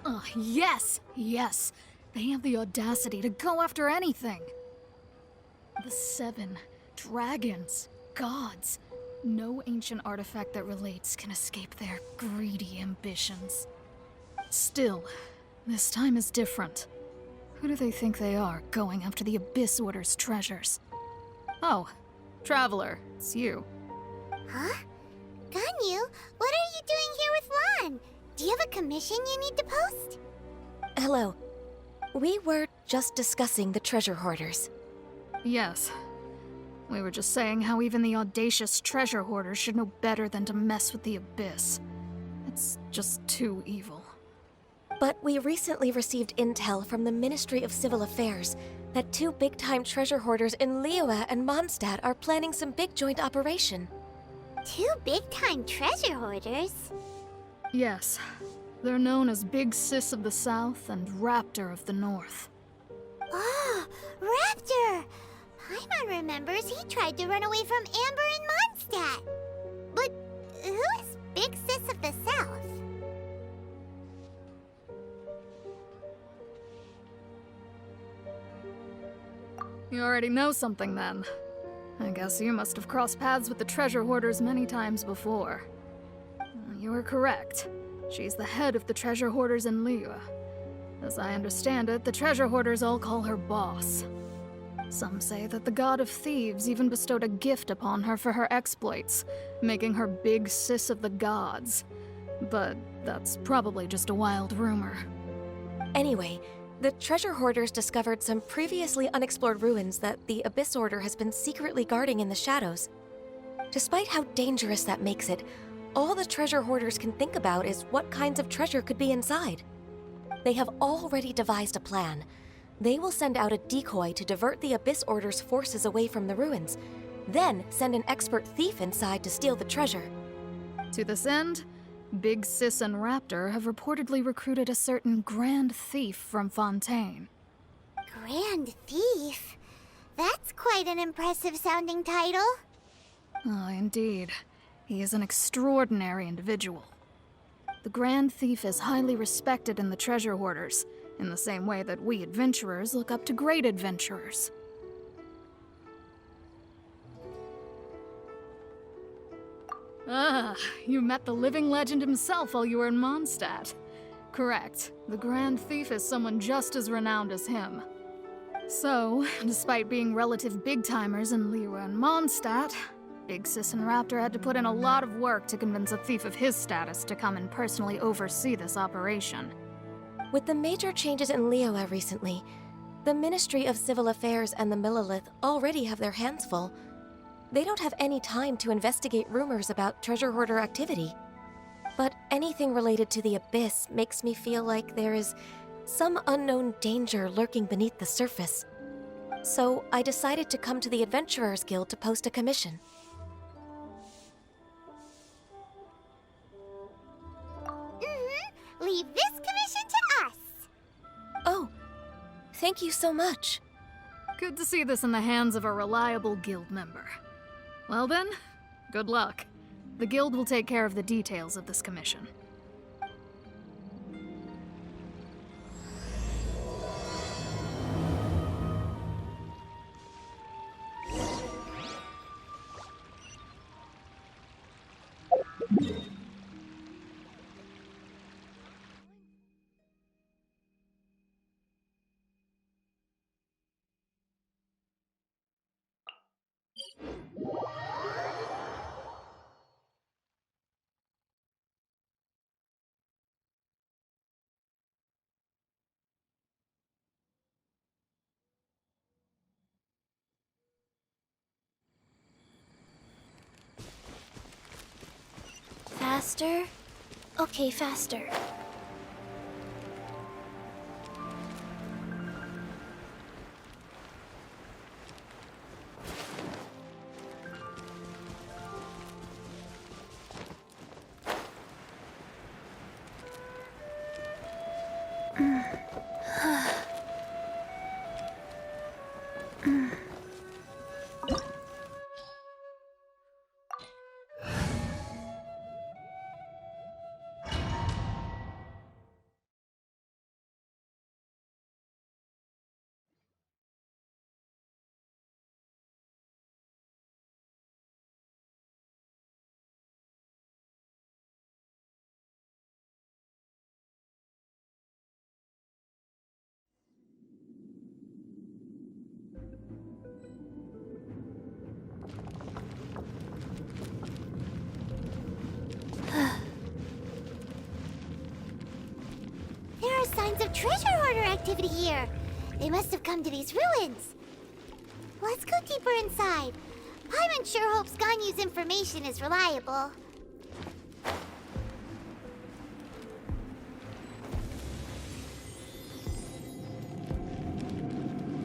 Oh, yes! Yes! They have the audacity to go after anything! The 7 dragons, gods. No ancient artifact that relates can escape their greedy ambitions. Still, this time is different. Who do they think they are, going after the Abyss Order's treasures? Oh, Traveler, it's you. Huh? Ganyu, what are you doing here with Lan? Do you have a commission you need to post? Hello. We were just discussing the treasure hoarders. Yes. We were just saying how even the audacious treasure hoarders should know better than to mess with the Abyss. It's just too evil. But we recently received intel from the Ministry of Civil Affairs that 2 big-time treasure hoarders in Liyue and Mondstadt are planning some big joint operation. 2 big-time treasure hoarders? Yes. They're known as Big Sis of the South and Raptor of the North. Oh, Raptor! Paimon remembers he tried to run away from Amber and Mondstadt. But who is Big Sis of the South? You already know something then. I guess you must have crossed paths with the treasure hoarders many times before. You were correct. She's the head of the treasure hoarders in Liyue. As I understand it, the treasure hoarders all call her boss. Some say that the god of thieves even bestowed a gift upon her for her exploits, making her Big Sis of the gods. But that's probably just a wild rumor. Anyway, the treasure hoarders discovered some previously unexplored ruins that the Abyss Order has been secretly guarding in the shadows. Despite how dangerous that makes it, all the treasure hoarders can think about is what kinds of treasure could be inside. They have already devised a plan. They will send out a decoy to divert the Abyss Order's forces away from the ruins, then send an expert thief inside to steal the treasure. To this end, Big Sis and Raptor have reportedly recruited a certain Grand Thief from Fontaine. Grand Thief? That's quite an impressive sounding title. Oh, indeed. He is an extraordinary individual. The Grand Thief is highly respected in the treasure hoarders, in the same way that we adventurers look up to great adventurers. Ah, you met the living legend himself while you were in Mondstadt. Correct. The Grand Thief is someone just as renowned as him. So, despite being relative big-timers in Liyue and Mondstadt, Big Sis and Raptor had to put in a lot of work to convince a thief of his status to come and personally oversee this operation. With the major changes in Liyue recently, the Ministry of Civil Affairs and the Millelith already have their hands full. They don't have any time to investigate rumors about treasure hoarder activity. But anything related to the Abyss makes me feel like there is some unknown danger lurking beneath the surface. So I decided to come to the Adventurers Guild to post a commission. Leave this commission to us. Oh, thank you so much. Good to see this in the hands of a reliable guild member. Well then, good luck. The guild will take care of the details of this commission. Faster? Okay, faster. There are signs of treasure hoarder activity here. They must have come to these ruins. Let's go deeper inside. Paimon sure hopes Ganyu's information is reliable.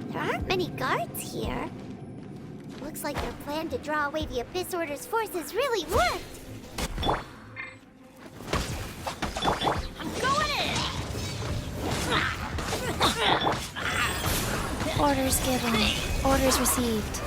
There aren't many guards here. Looks like their plan to draw away the Abyss Order's forces really worked. Orders given. Orders received.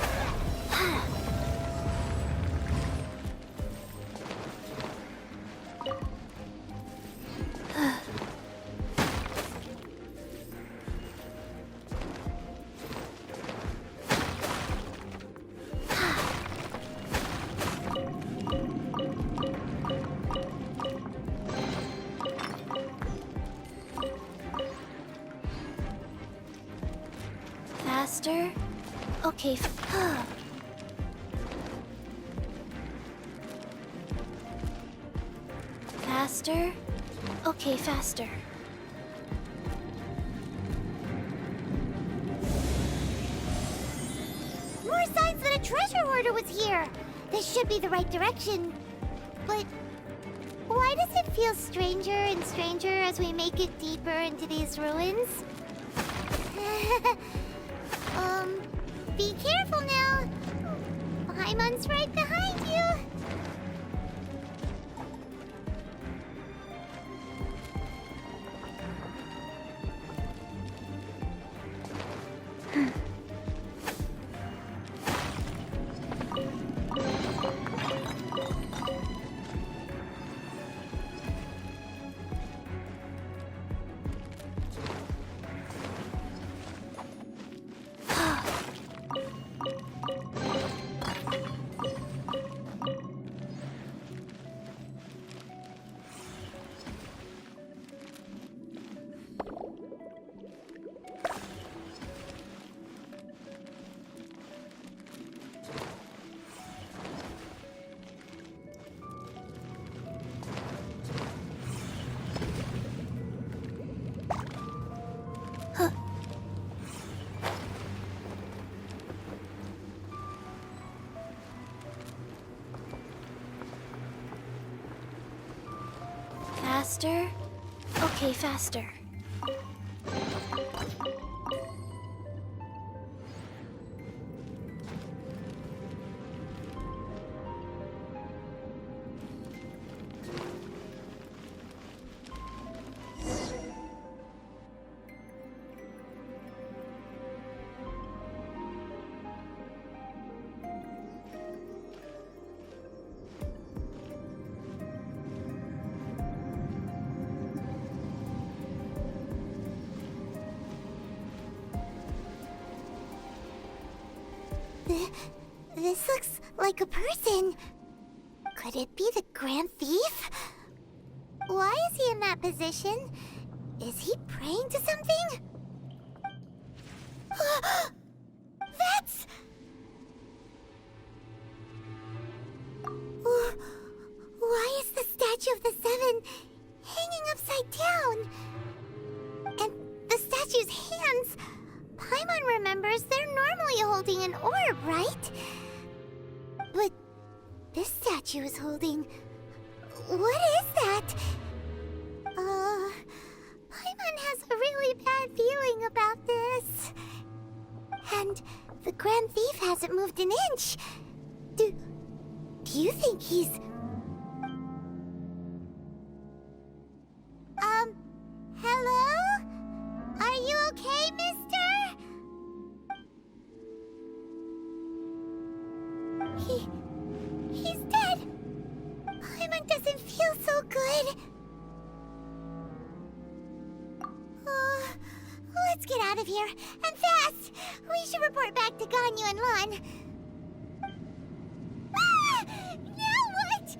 Faster? Okay. Faster? Okay, faster. More signs that a treasure hoarder was here! This should be the right direction. But why does it feel stranger and stranger as we make it deeper into these ruins? Be careful now. Paimon's right behind you. Faster? Okay, faster. This looks like a person. Could it be the Grand Thief? Why is he in that position? Is he praying to something? That's... Why is the statue of the Seven hanging upside down? And the statue's hands... Paimon remembers they're normally holding an orb, right? But this statue is holding What is that? Paimon has a really bad feeling about this. And the Grand Thief hasn't moved an inch. Do you think he's... Hello? Are you okay, mister? He's dead. Paimon doesn't feel so good. Let's get out of here, and fast! We should report back to Ganyu and Lon. Ah! Now what?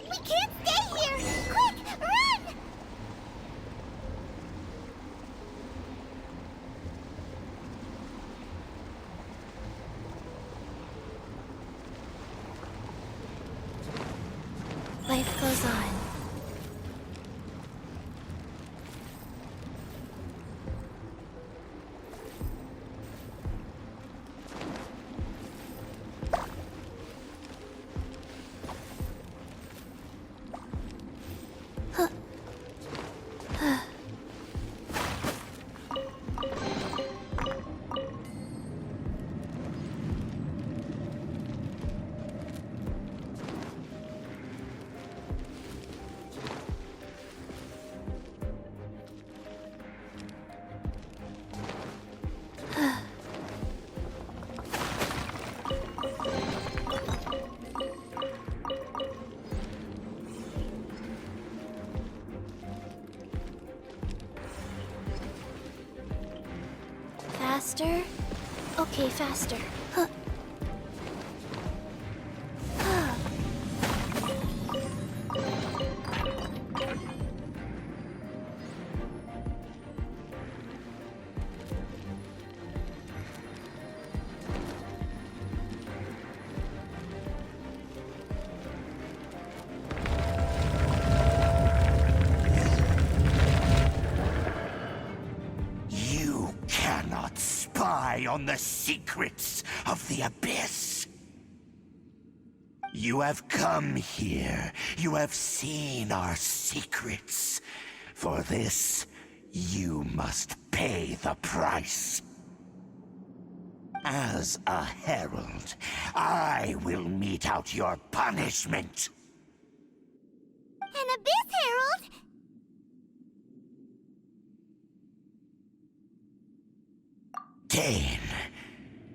We can't stay here! Quick, run! Life goes on. Faster? Okay, faster. Huh. On the secrets of the Abyss. You have come here. You have seen our secrets. For this, you must pay the price. As a herald, I will mete out your punishment. An Abyss Herald?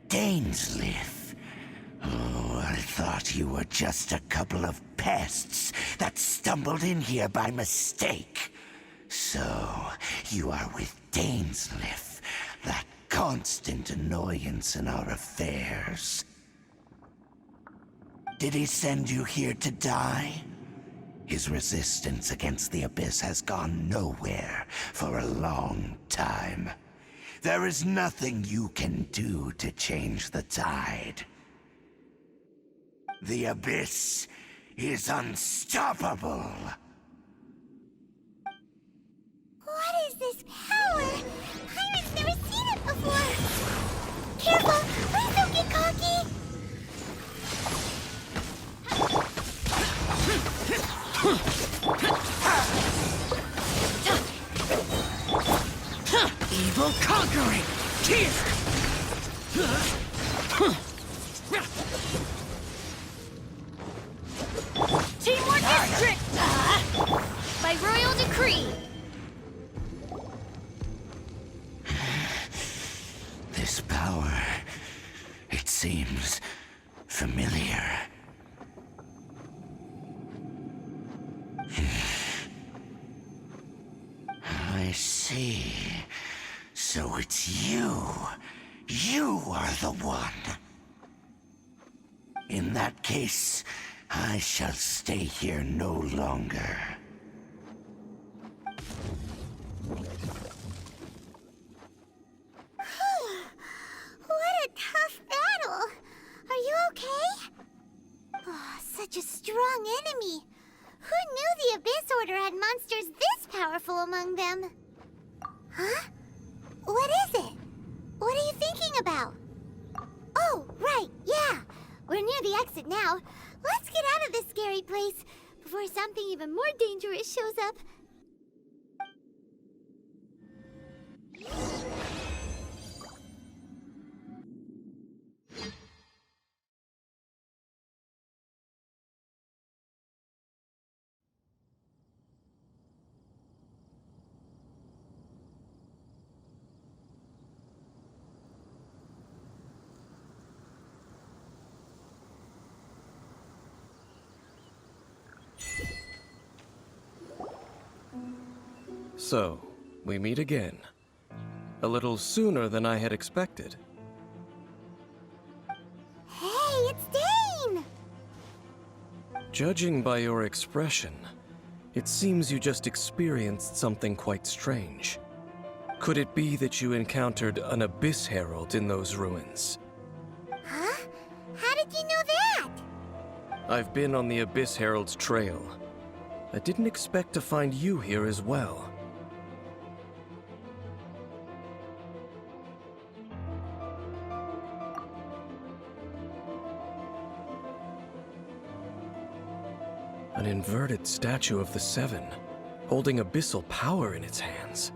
Dainsleif. Oh, I thought you were just a couple of pests that stumbled in here by mistake. So, you are with Dainsleif, that constant annoyance in our affairs. Did he send you here to die? His resistance against the Abyss has gone nowhere for a long time. There is nothing you can do to change the tide. The Abyss is unstoppable. What is this power? Pirates never seen it before. Careful! Please don't get cocky! Evil conquering! Teamwork is strict! By royal decree! This power, it seems familiar. I see. So it's you. You are the one. In that case, I shall stay here no longer. What a tough battle! Are you okay? Oh, such a strong enemy. Who knew the Abyss Order had monsters this powerful among them? Huh? What is it? What are you thinking about? Oh, right, yeah. We're near the exit now. Let's get out of this scary place before something even more dangerous shows up. So, we meet again. A little sooner than I had expected. Hey, it's Dane! Judging by your expression, it seems you just experienced something quite strange. Could it be that you encountered an Abyss Herald in those ruins? Huh? How did you know that? I've been on the Abyss Herald's trail. I didn't expect to find you here as well. An inverted statue of the Seven, holding abyssal power in its hands.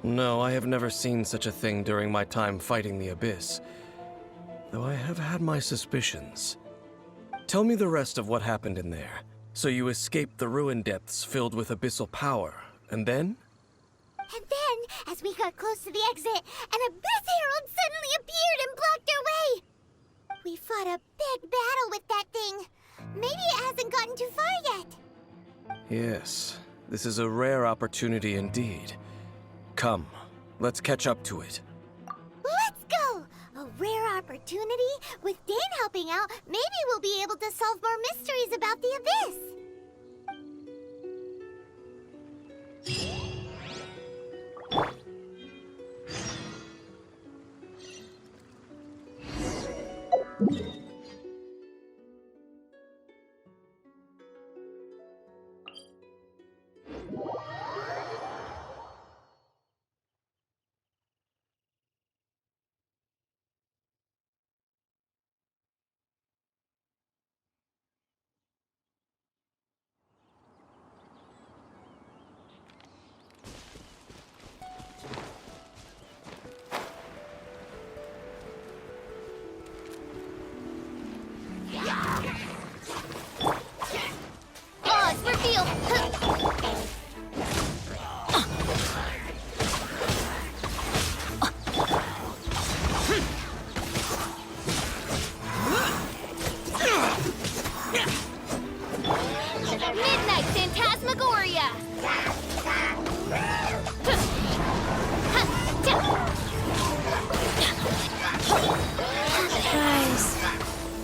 No, I have never seen such a thing during my time fighting the Abyss, though I have had my suspicions. Tell me the rest of what happened in there. So you escaped the ruin depths filled with abyssal power, and then? And then, as we got close to the exit, an Abyss Herald suddenly appeared and blocked our way! We fought a big battle with that thing. Maybe it hasn't gotten too far yet. Yes, this is a rare opportunity indeed. Come, let's catch up to it. Let's go! A rare opportunity? With Dane helping out, maybe we'll be able to solve more mysteries about the Abyss.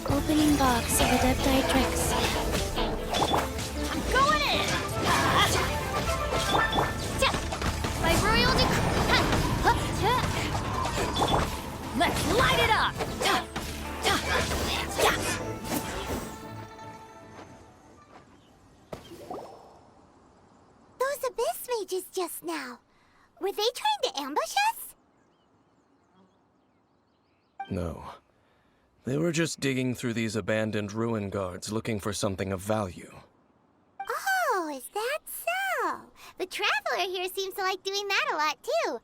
Opening box of Adepti tricks. I'm going in! By royal let's light it up! Those Abyss mages just now. Were they trying to ambush us? No. They were just digging through these abandoned ruin guards looking for something of value. Oh, is that so? The Traveler here seems to like doing that a lot, too.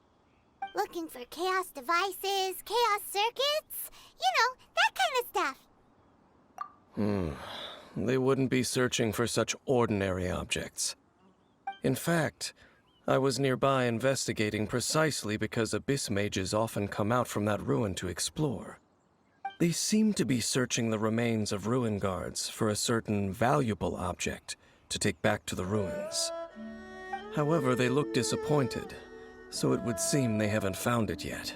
Looking for chaos devices, chaos circuits, you know, that kind of stuff. They wouldn't be searching for such ordinary objects. In fact, I was nearby investigating precisely because Abyss mages often come out from that ruin to explore. They seem to be searching the remains of ruin guards for a certain valuable object to take back to the ruins. However, they look disappointed, so it would seem they haven't found it yet.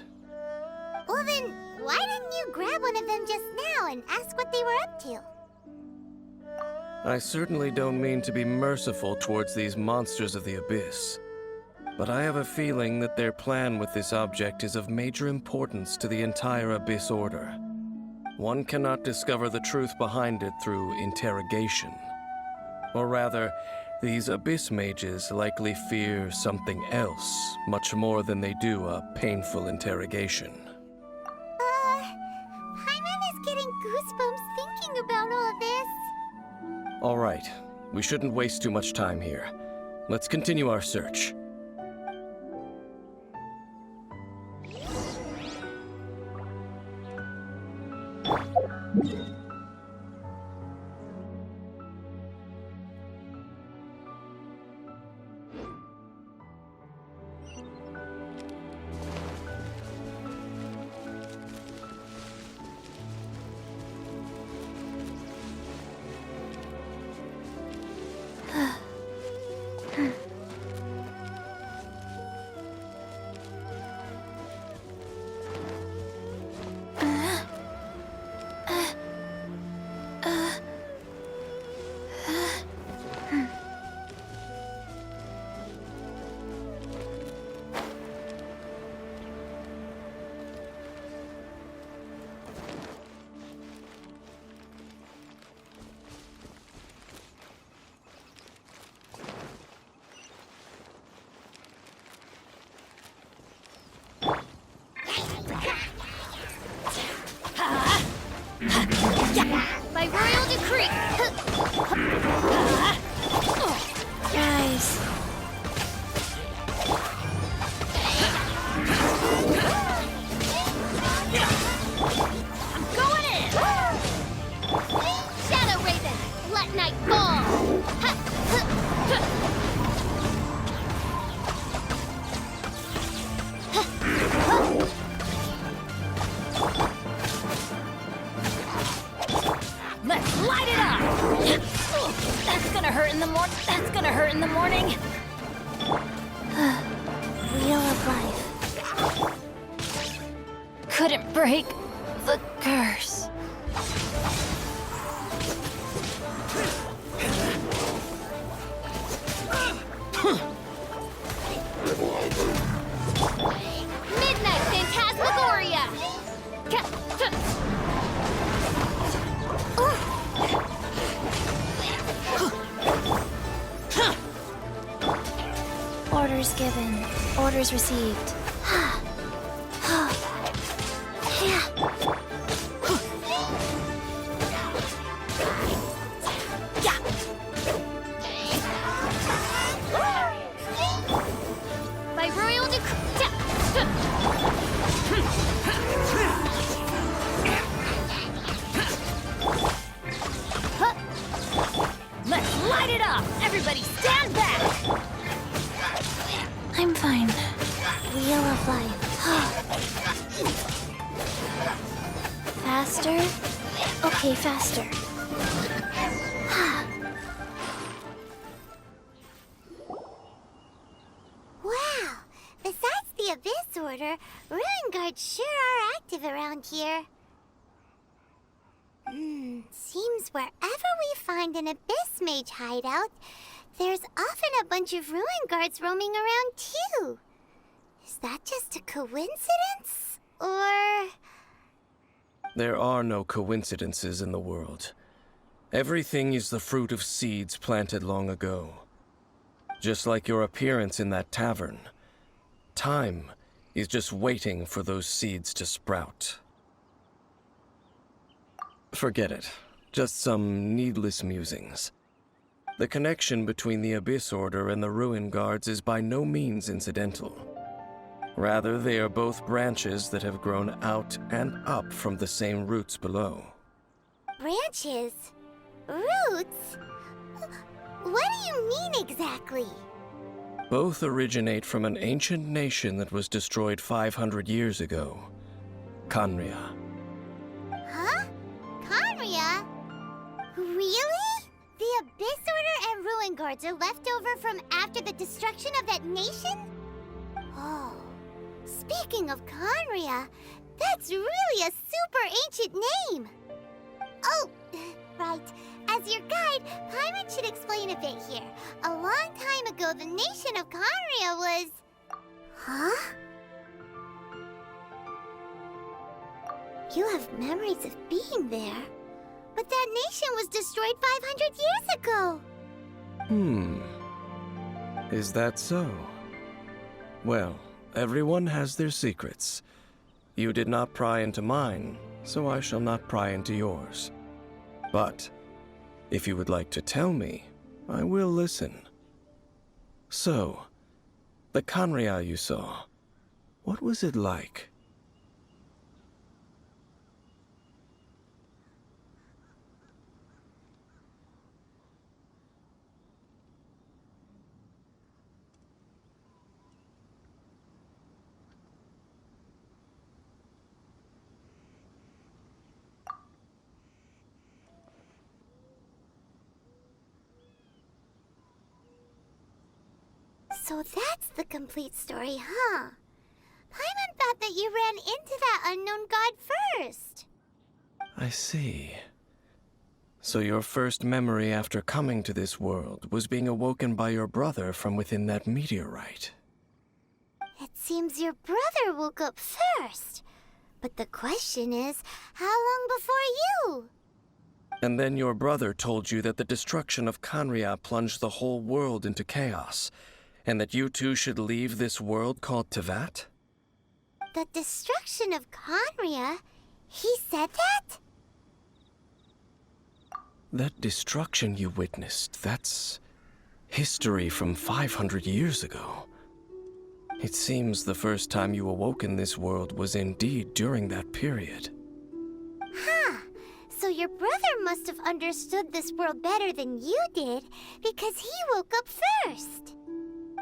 Well then, why didn't you grab one of them just now and ask what they were up to? I certainly don't mean to be merciful towards these monsters of the Abyss, but I have a feeling that their plan with this object is of major importance to the entire Abyss Order. One cannot discover the truth behind it through interrogation. Or rather, these Abyss mages likely fear something else much more than they do a painful interrogation. Paimon is getting goosebumps thinking about all of All right. We shouldn't waste too much time here. Let's continue our search. By royal decree! Guys. Going in! Shadow Raven, let night fall! Let's light it up! That's gonna hurt in the morning. Wheel of life. Couldn't break the curse. Midnight Phantasmagoria! Orders given. Orders received. By royal decree! Let's light it up! Everybody stand back! I'm fine. Wheel of life. Faster? Okay, faster. Wow! Besides the Abyss Order, Ruin Guards sure are active around here. Seems wherever we find an Abyss Mage hideout, there's often a bunch of Ruin Guards roaming around too. Is that just a coincidence? Or... There are no coincidences in the world. Everything is the fruit of seeds planted long ago. Just like your appearance in that tavern. Time is just waiting for those seeds to sprout. Forget it. Just some needless musings. The connection between the Abyss Order and the Ruin Guards is by no means incidental. Rather, they are both branches that have grown out and up from the same roots below. branches? Roots? What do you mean exactly? Both originate from an ancient nation that was destroyed 500 years ago. Khaenri'ah. Huh? Khaenri'ah? Really? The Abyss Order and Ruin Guards are left over from after the destruction of that nation? Oh. Speaking of Khaenri'ah, that's really a super ancient name! Oh, right. As your guide, Paimon should explain a bit here. A long time ago, the nation of Khaenri'ah was... Huh? You have memories of being there. But that nation was destroyed 500 years ago! Is that so? Well, everyone has their secrets. You did not pry into mine, so I shall not pry into yours. But If you would like to tell me, I will listen. So, the Khaenri'ah you saw, what was it like? So that's the complete story, huh? Paimon thought that you ran into that unknown god first. I see. So your first memory after coming to this world was being awoken by your brother from within that meteorite. It seems your brother woke up first. But the question is, how long before you? And then your brother told you that the destruction of Khaenri'ah plunged the whole world into chaos, and that you two should leave this world called Teyvat? The destruction of Khaenri'ah? He said that? That destruction you witnessed, that's history from 500 years ago. It seems the first time you awoke in this world was indeed during that period. Huh. So your brother must have understood this world better than you did, because he woke up first.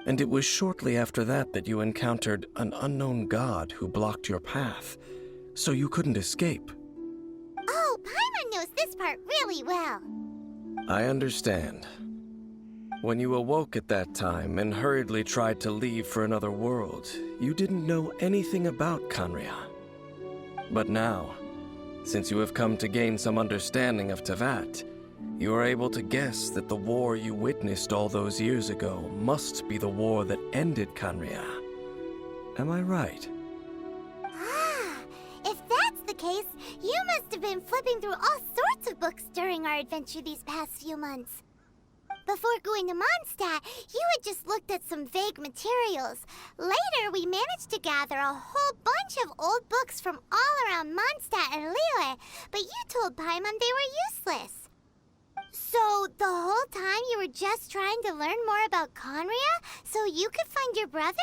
And it was shortly after that that you encountered an unknown god who blocked your path, so you couldn't escape. Oh, Paimon knows this part really well. I understand. When you awoke at that time and hurriedly tried to leave for another world, you didn't know anything about Khaenri'ah. But now, since you have come to gain some understanding of Teyvat, you are able to guess that the war you witnessed all those years ago must be the war that ended Khaenri'ah. Am I right? Ah, if that's the case, you must have been flipping through all sorts of books during our adventure these past few months. Before going to Mondstadt, you had just looked at some vague materials. Later, we managed to gather a whole bunch of old books from all around Mondstadt and Liyue, but you told Paimon they were useless. So, the whole time you were just trying to learn more about Khaenri'ah so you could find your brother?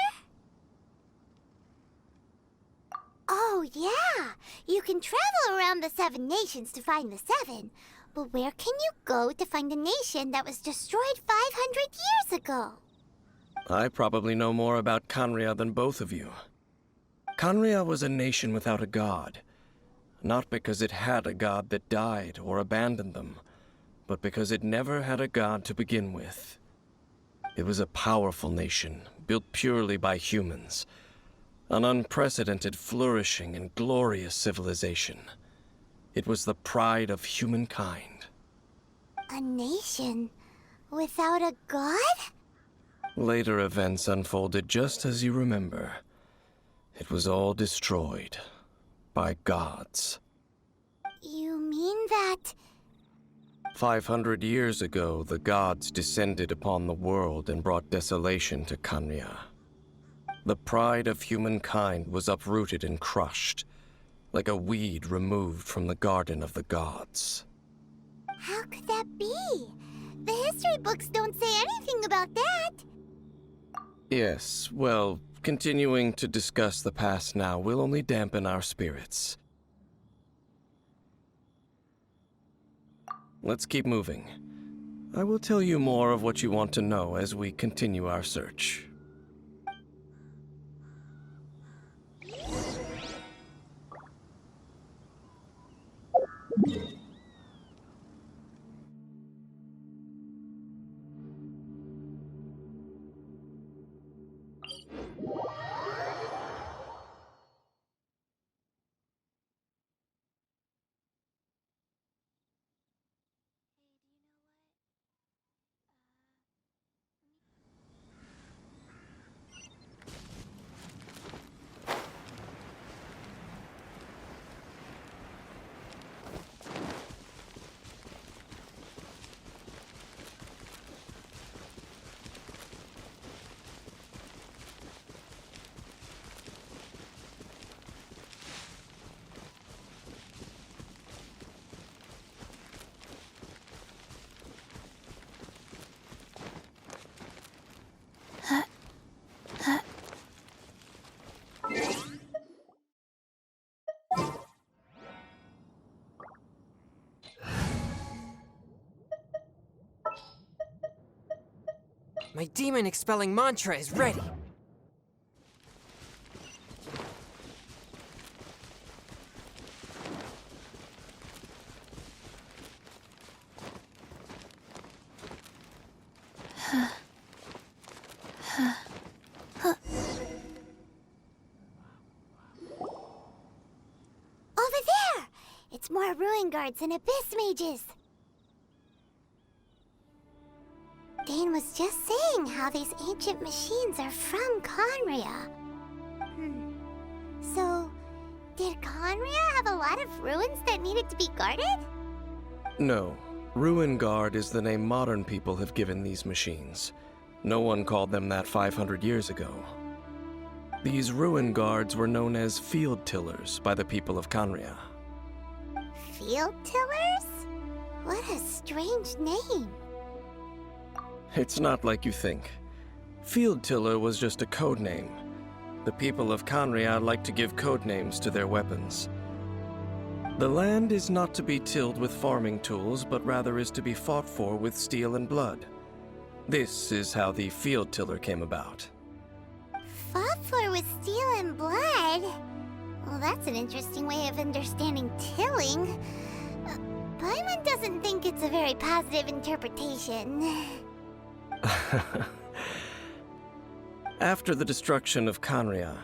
Oh, yeah. You can travel around the 7 nations to find the 7. But where can you go to find a nation that was destroyed 500 years ago? I probably know more about Khaenri'ah than both of you. Khaenri'ah was a nation without a god. Not because it had a god that died or abandoned them, but because it never had a god to begin with. It was a powerful nation, built purely by humans. An unprecedented, flourishing, and glorious civilization. It was the pride of humankind. A nation without a god? Later events unfolded just as you remember. It was all destroyed by gods. You mean that... 500 years ago, the gods descended upon the world and brought desolation to Khaenri'ah. The pride of humankind was uprooted and crushed, like a weed removed from the garden of the gods. How could that be? The history books don't say anything about that. Yes, well, continuing to discuss the past now will only dampen our spirits. Let's keep moving. I will tell you more of what you want to know as we continue our search. My demon-expelling mantra is ready. Over there! It's more ruin guards and abyss mages. Dane was just saying how these ancient machines are from Conria. So, did Conria have a lot of ruins that needed to be guarded? No. Ruin Guard is the name modern people have given these machines. No one called them that 500 years ago. These Ruin Guards were known as Field Tillers by the people of Conria. Field tillers? What a strange name. It's not like you think. Field Tiller was just a code name. The people of Conria like to give code names to their weapons. The land is not to be tilled with farming tools, but rather is to be fought for with steel and blood. This is how the Field Tiller came about. Fought for with steel and blood? Well, that's an interesting way of understanding tilling. Paimon doesn't think it's a very positive interpretation. After the destruction of Conria,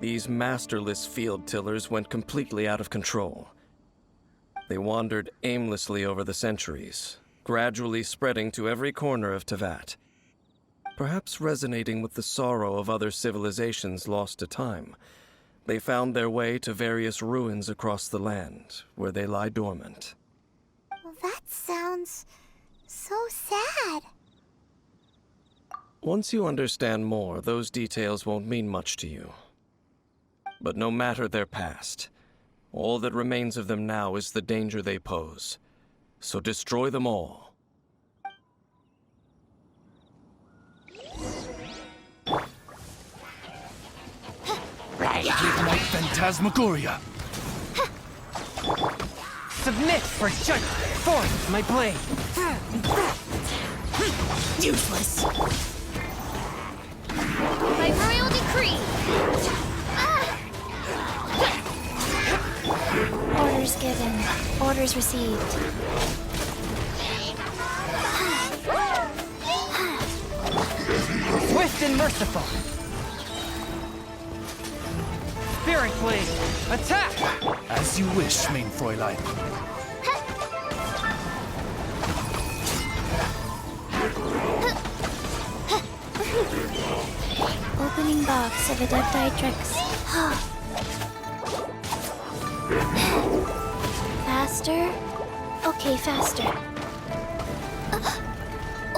these masterless field tillers went completely out of control. They wandered aimlessly over the centuries, gradually spreading to every corner of Teyvat. Perhaps resonating with the sorrow of other civilizations lost to time, they found their way to various ruins across the land, where they lie dormant. Well, that sounds so sad. Once you understand more, those details won't mean much to you. But no matter their past, all that remains of them now is the danger they pose. So destroy them all. Ignite phantasmagoria. Submit for judgment. Forth my blade. Useless. By royal decree. Orders given. Orders received. Swift and merciful. Spirit blade. Attack! As you wish, main Fräulein. Opening box of Adepti tricks. Faster? Okay, faster.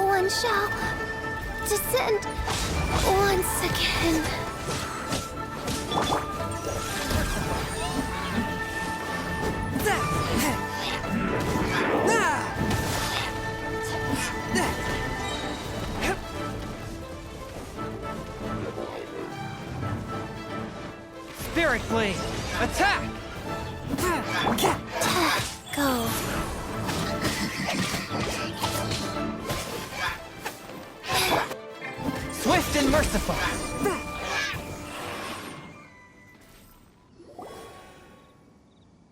One shall descend once again. Spirit blade. Attack! Go. Swift and merciful.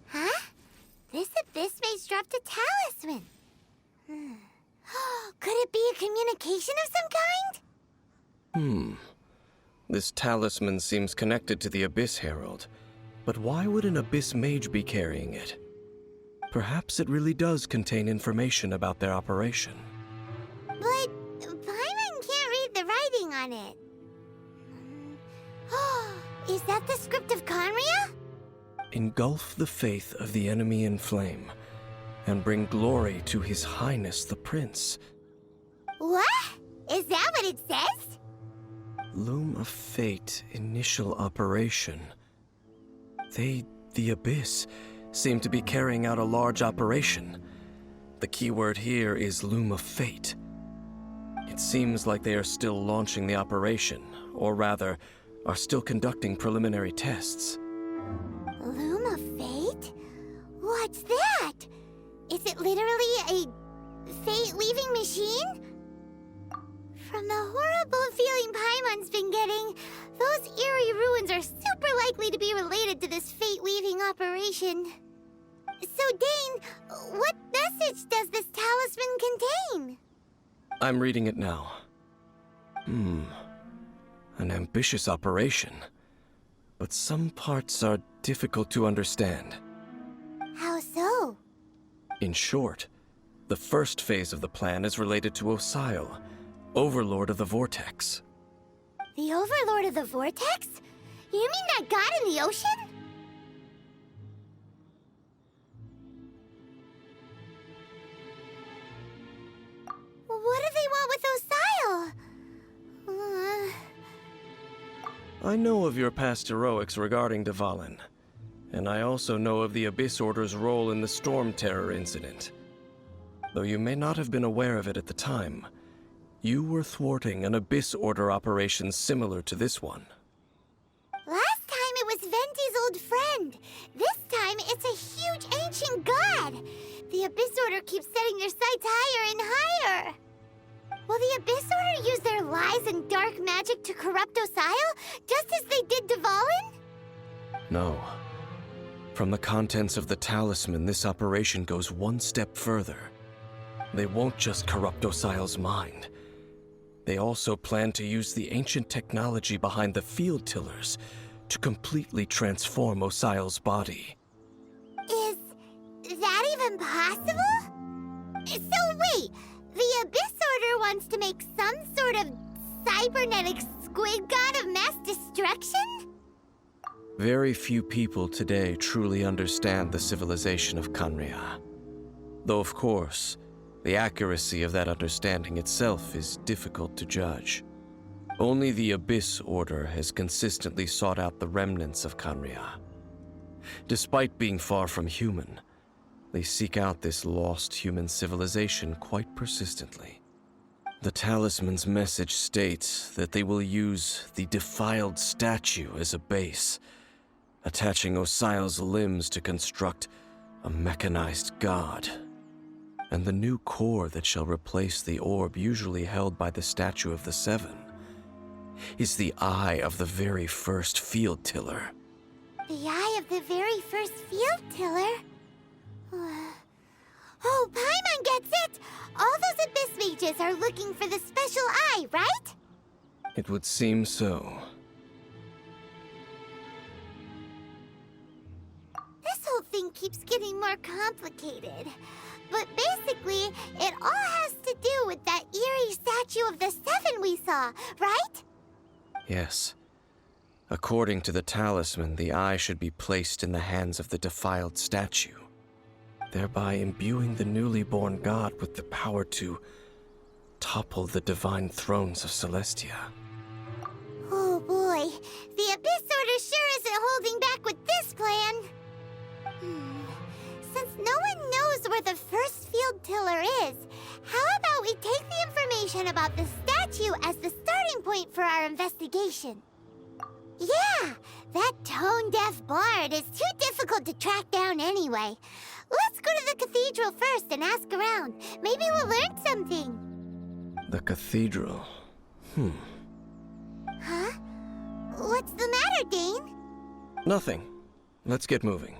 Huh? This abyss mage dropped a talisman. Could it be a communication of some kind? This talisman seems connected to the Abyss Herald. But why would an Abyss Mage be carrying it? Perhaps it really does contain information about their operation. But Paimon can't read the writing on it. Is that the script of Conria? Engulf the faith of the enemy in flame, and bring glory to His Highness the Prince. What? Is that what it says? Loom of Fate, initial operation. They, the Abyss, seem to be carrying out a large operation. The keyword here is Loom of Fate. It seems like they are still launching the operation, or rather, are still conducting preliminary tests. Loom of Fate? What's that? Is it literally a fate-weaving machine? From the horrible feeling Paimon's been getting, those eerie ruins are super likely to be related to this fate-weaving operation. So, Dane, what message does this talisman contain? I'm reading it now. An ambitious operation. But some parts are difficult to understand. How so? In short, the first phase of the plan is related to Osile, Overlord of the Vortex. The Overlord of the Vortex? You mean that god in the ocean? What do they want with Osile? I know of your past heroics regarding Dvalin, and I also know of the Abyss Order's role in the Storm Terror incident. Though you may not have been aware of it at the time, you were thwarting an Abyss Order operation similar to this one. Last time it was Venti's old friend. This time it's a huge ancient god. The Abyss Order keeps setting their sights higher and higher. Will the Abyss Order use their lies and dark magic to corrupt Osile, just as they did Dvalin? No. From the contents of the talisman, this operation goes one step further. They won't just corrupt Osile's mind. They also plan to use the ancient technology behind the field tillers to completely transform Osile's body. Is that even possible? So wait, the Abyss Order wants to make some sort of cybernetic squid god of mass destruction? Very few people today truly understand the civilization of Khaenri'ah. Though of course, the accuracy of that understanding itself is difficult to judge. Only the Abyss Order has consistently sought out the remnants of Khaenri'ah. Despite being far from human, they seek out this lost human civilization quite persistently. The talisman's message states that they will use the defiled statue as a base, attaching Osile's limbs to construct a mechanized god. And the new core that shall replace the orb usually held by the Statue of the Seven is the eye of the very first field tiller. The eye of the very first field tiller? Oh, Paimon gets it! All those Abyss mages are looking for the special eye, right? It would seem so. This whole thing keeps getting more complicated. But basically, it all has to do with that eerie Statue of the Seven we saw, right? Yes. According to the talisman, the eye should be placed in the hands of the defiled statue, thereby imbuing the newly born god with the power to topple the divine thrones of Celestia. Oh boy, the Abyss Order sure isn't holding back with this plan. Since no one knows where the first field tiller is, how about we take the information about the statue as the starting point for our investigation? Yeah, that tone-deaf bard is too difficult to track down anyway. Let's go to the cathedral first and ask around. Maybe we'll learn something. The cathedral. Huh? What's the matter, Dane? Nothing. Let's get moving.